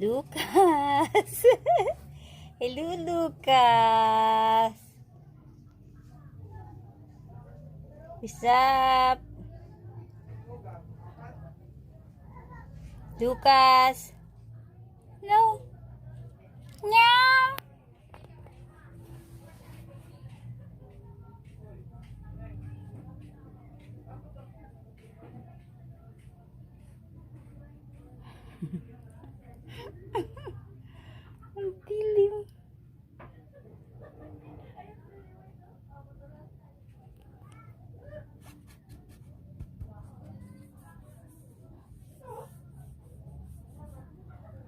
Lucas! Hello, Lucas! What's up? Lucas! No! Meow! Ang dilim.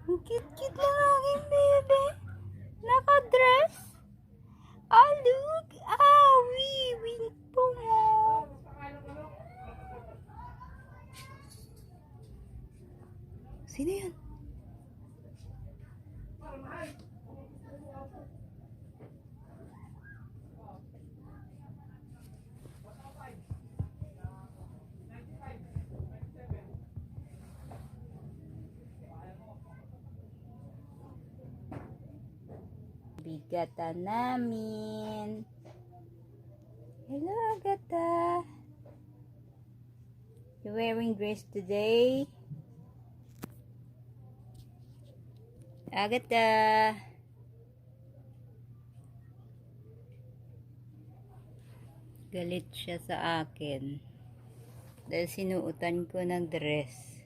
Ang cute-cute ng aking bebe. Naka-dress. Ah, look. Ah, wing po mo. Sino yan? Bigatan namin. Hello, Agata. You wearing dress today? Agata. Galit siya sa akin. Dahil sinuutan ko ng dress.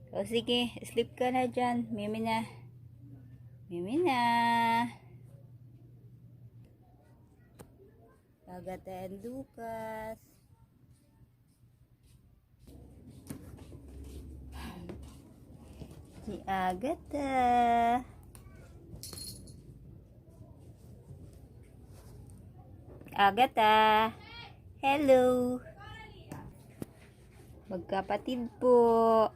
O sige, sleep ka na dyan. Mimi na. Mimi na. Agata and Lucas. Si Agata. Agata. Hello. Magkapatid po.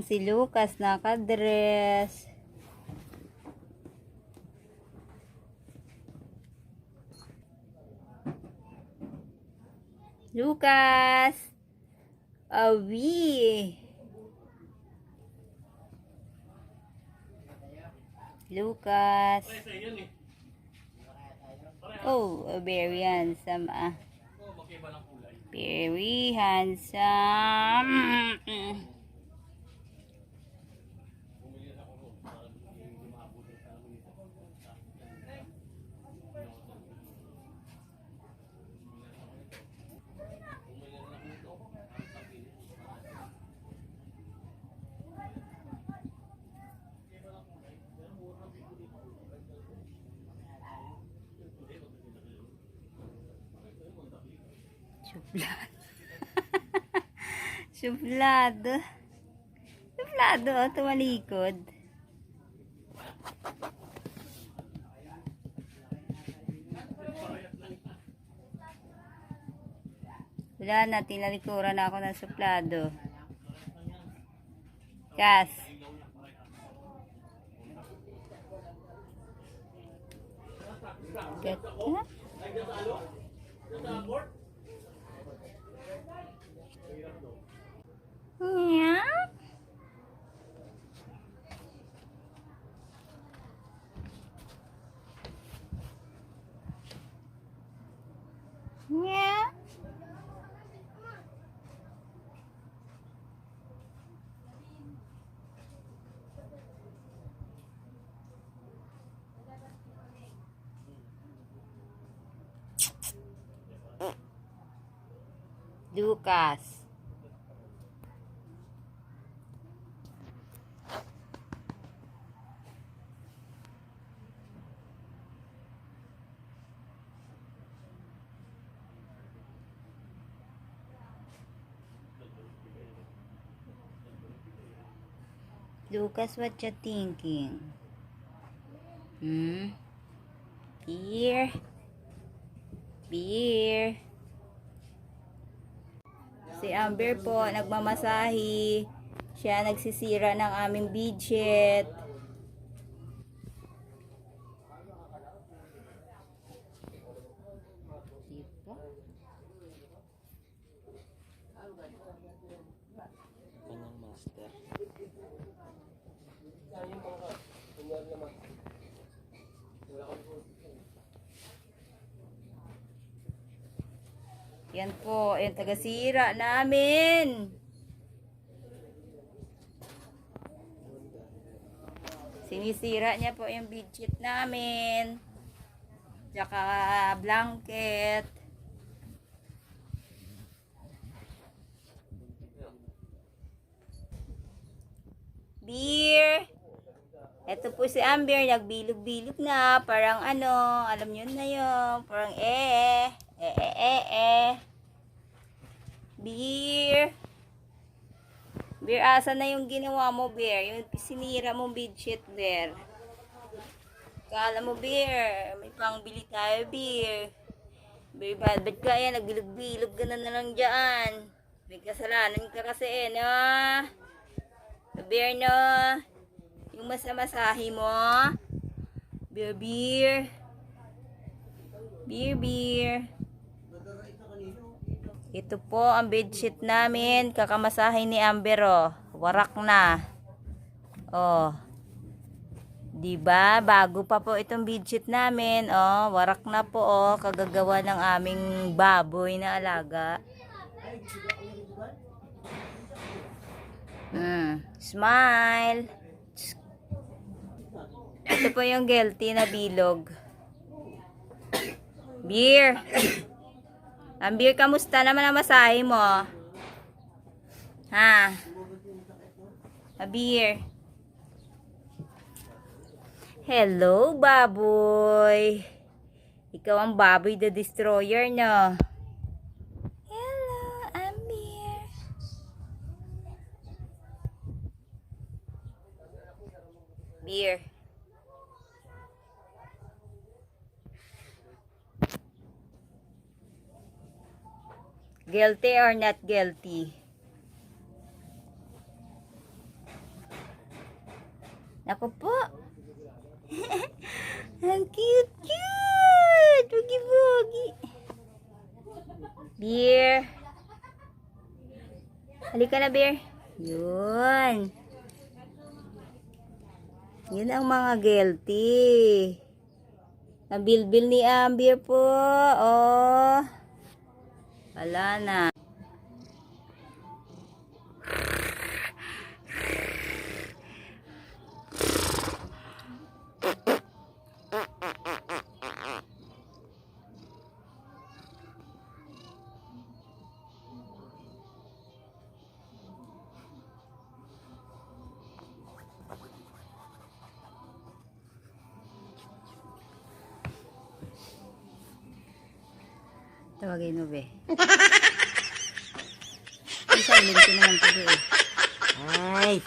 Si Lucas nakadress. Lucas. Awi. Lucas. Oh, very handsome ah. Very handsome. Suplado. Suplado. Suplado, oh, tumalikod. Wala na, tinalikuran na ako ng suplado. Kas. Gata. Yeah. Yeah. Lucas. Lucas, what you thinking? Beer? Beer? Si Amber po, nagmamasahi. Siya nagsisira ng aming budget. Diba? Kanyang master. Yan po, yung taga-sira namin. Sinisira niya po yung bedsheet namin. Tsaka blanket. Beer. Ito po si Amber, nagbilog-bilog na. Parang ano, alam nyo na yun. Parang Beer. Beer, asa na yung ginawa mo, Beer? Yung sinira mong bedsheet, Beer. Kala mo, Beer, may pangbili tayo, Beer. Beer, ba't kaya nagbilog-bilog ka na lang dyan? May kasalanan ka kasi, no? Beer, no? Yung masamasahe mo. Beer, Beer. Beer, Beer. Ito po ang bedsheet namin. Kakamasahe ni Amber, oh. Warak na. Oh. Diba? Bago pa po itong bedsheet namin. Oh, warak na po, oh. Kagagawa ng aming baboy na alaga. Smile. Ito po yung guilty na bilog. Beer. Amber, kamusta naman ang masahe mo? Ha? Amber. Hello, baboy. Ikaw ang baboy the destroyer, no? Hello, Amber. Beer. Guilty or not guilty? Naku po. Ang cute. Bugi-bugi. Beer. Halika na, Beer. Yun. Yun ang mga guilty. Ang bilbil ni Amber po. Oh. Wala na. Tawagin mo, be. Ay, silent ko naman to, be. Ay!